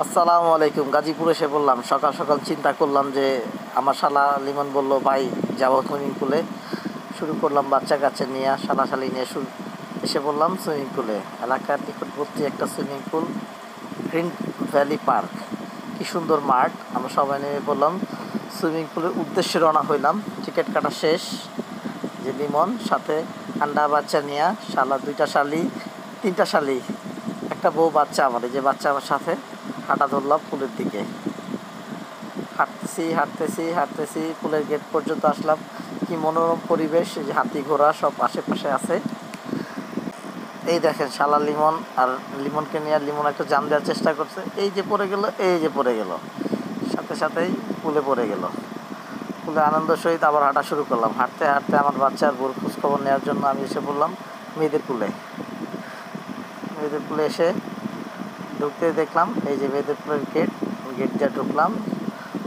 আসসালামু আলাইকুম। গাজীপুরে এসে বললাম, সকাল সকাল চিন্তা করলাম যে আমার শালা লিমন বলল, ভাই যাবো সুইমিং পুলে। শুরু করলাম বাচ্চা কাচ্চা নিয়ে, শালাশালি নিয়ে এসে বললাম সুইমিং পুলে। এলাকার নিকটবর্তী একটা swimming pool, green valley park. কি সুন্দর মাঠ। আমরা সবাই নেমে বললাম সুইমিং পুলের উদ্দেশ্যে রওনা হইলাম। টিকিট কাটা শেষ। যে লিমন সাথে আন্ডা বাচ্চা নিয়ে, শালা দুইটা শালি, তিনটা শালি, একটা বউ, বাচ্চা আমার। এই যে বাচ্চা আমার সাথে হাঁটা ধরলাম পুলের দিকে। হাঁটতেছি পুলের গেট পর্যন্ত আসলাম। কি মনোরম পরিবেশ, এই যে হাতি ঘোড়া সব আশেপাশে আছে। এই দেখেন শালা লিমন আর লিমনকে নিয়ে লিমন একটা জাম দেওয়ার চেষ্টা করছে। এই যে পড়ে গেল, এই যে পড়ে গেল, সাথে সাথেই পুলে পড়ে গেল। পুলে আনন্দ সহিত আবার হাঁটা শুরু করলাম। হাঁটতে হাঁটতে আমার বাচ্চার বোর খোঁজখবর নেওয়ার জন্য আমি এসে বললাম মেয়েদের পুলে এসে ঢুকতে দেখলাম এই যে মেয়েদের পুলের গেট দিয়ে ঢুকলাম।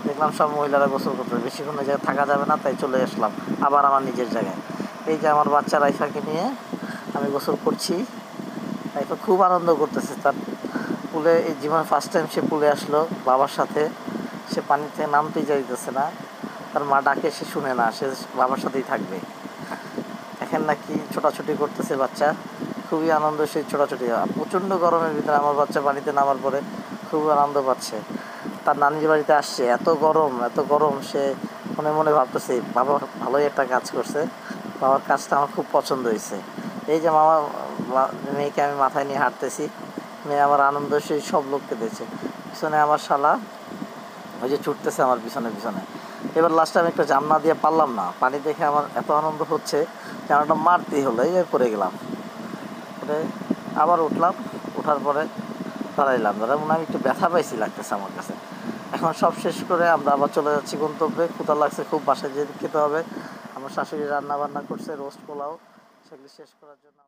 দেখলাম সব মহিলারা গোসল করতে, বেশিক্ষণ ওই জায়গায় থাকা যাবে না, তাই চলে আসলাম আবার আমার নিজের জায়গায়। এই যে আমার বাচ্চা রাইফাকে নিয়ে আমি গোসল করছি। রাইফা খুব আনন্দ করতেছে। তার পুলে এই জীবনে ফার্স্ট টাইম সে পুলে আসলো বাবার সাথে। সে পানি থেকে নামতেই চাইতেছে না, তার মা ডাকে সে শুনে না, সে বাবার সাথেই থাকবে। এখন নাকি ছোটাছুটি করতেছে বাচ্চা, খুবই আনন্দ। সেই ছোটাছুটি, প্রচণ্ড গরমের ভিতরে আমার বাচ্চা পানিতে নামার পরে খুব আনন্দ পাচ্ছে। তার নানির বাড়িতে আসছে, এত গরম, সে মনে মনে ভাবতেছে বাবা ভালোই একটা কাজ করছে, বাবার কাজটা আমার খুব পছন্দ হয়েছে। এই যে মেয়েকে আমি মাথায় নিয়ে হাঁটতেছি, মেয়ে আমার আনন্দ সেই সব লোককে দিয়েছে। পিছনে আমার শালা ওই যে ছুটতেছে আমার পিছনে। এবার লাস্টে আমি একটা জাম না দিয়ে পারলাম না, পানি দেখে আমার এত আনন্দ হচ্ছে, জানাটা মারতেই হলো। এই পড়ে গেলাম, পরে আবার উঠলাম। ওঠার পরে দাঁড়াইলাম, আমি একটু ব্যথা পাইছি লাগতেছে আমার কাছে। এখন সব শেষ করে আমরা আবার চলে যাচ্ছি গন্তব্যে। ক্ষুধা লাগছে খুব, বাসায় যেতে খেতে হবে। আমার শাশুড়ি রান্না বান্না করছে রোস্ট পোলাও, সেগুলি শেষ করার জন্য।